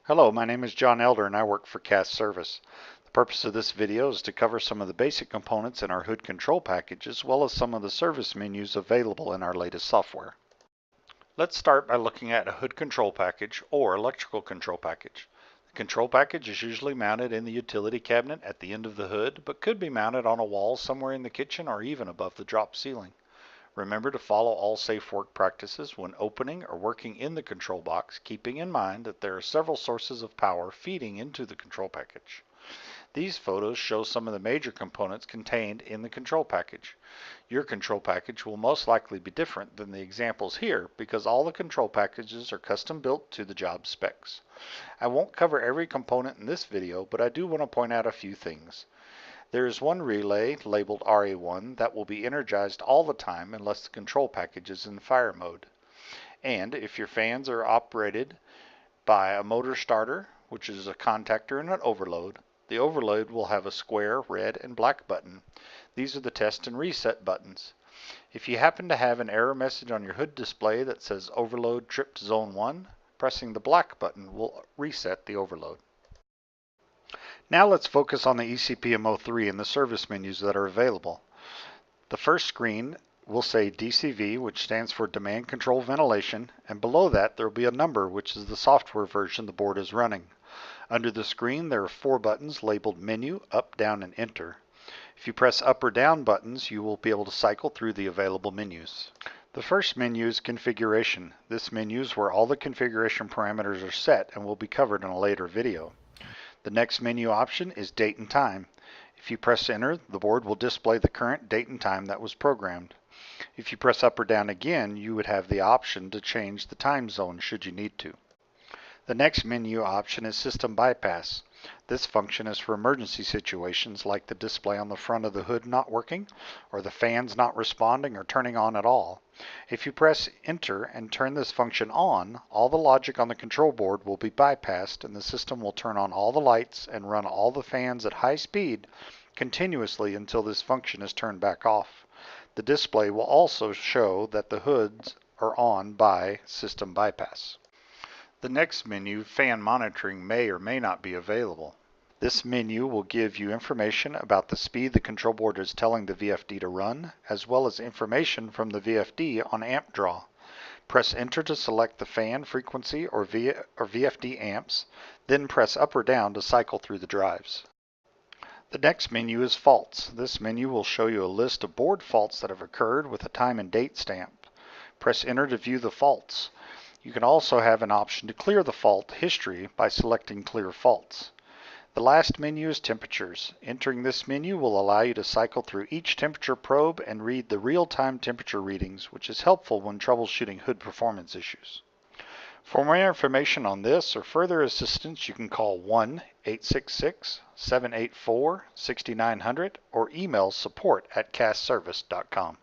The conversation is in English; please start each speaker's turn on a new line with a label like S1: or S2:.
S1: Hello, my name is John Elder and I work for CASService. The purpose of this video is to cover some of the basic components in our hood control package as well as some of the service menus available in our latest software. Let's start by looking at a hood control package or electrical control package. The control package is usually mounted in the utility cabinet at the end of the hood, but could be mounted on a wall somewhere in the kitchen or even above the drop ceiling. Remember to follow all safe work practices when opening or working in the control box, keeping in mind that there are several sources of power feeding into the control package. These photos show some of the major components contained in the control package. Your control package will most likely be different than the examples here because all the control packages are custom built to the job specs. I won't cover every component in this video, but I do want to point out a few things. There is one relay labeled RA1 that will be energized all the time unless the control package is in fire mode. And if your fans are operated by a motor starter, which is a contactor and an overload, the overload will have a square red and black button. These are the test and reset buttons. If you happen to have an error message on your hood display that says overload tripped zone 1, pressing the black button will reset the overload. Now let's focus on the ECPM03 and the service menus that are available. The first screen will say DCV, which stands for Demand Control Ventilation, and below that there will be a number, which is the software version the board is running. Under the screen there are 4 buttons labeled Menu, Up, Down, and Enter. If you press up or down buttons, you will be able to cycle through the available menus. The first menu is Configuration. This menu is where all the configuration parameters are set and will be covered in a later video. The next menu option is Date and Time. If you press Enter, the board will display the current date and time that was programmed. If you press up or down again, you would have the option to change the time zone should you need to. The next menu option is System Bypass. This function is for emergency situations like the display on the front of the hood not working, or the fans not responding or turning on at all. If you press Enter and turn this function on, all the logic on the control board will be bypassed and the system will turn on all the lights and run all the fans at high speed continuously until this function is turned back off. The display will also show that the hoods are on by System Bypass. The next menu, Fan Monitoring, may or may not be available. This menu will give you information about the speed the control board is telling the VFD to run, as well as information from the VFD on amp draw. Press Enter to select the fan frequency or VFD amps, then press up or down to cycle through the drives. The next menu is Faults. This menu will show you a list of board faults that have occurred with a time and date stamp. Press Enter to view the faults. You can also have an option to clear the fault history by selecting Clear Faults. The last menu is Temperatures. Entering this menu will allow you to cycle through each temperature probe and read the real-time temperature readings, which is helpful when troubleshooting hood performance issues. For more information on this or further assistance, you can call 1-866-784-6900 or email support@cassservice.com.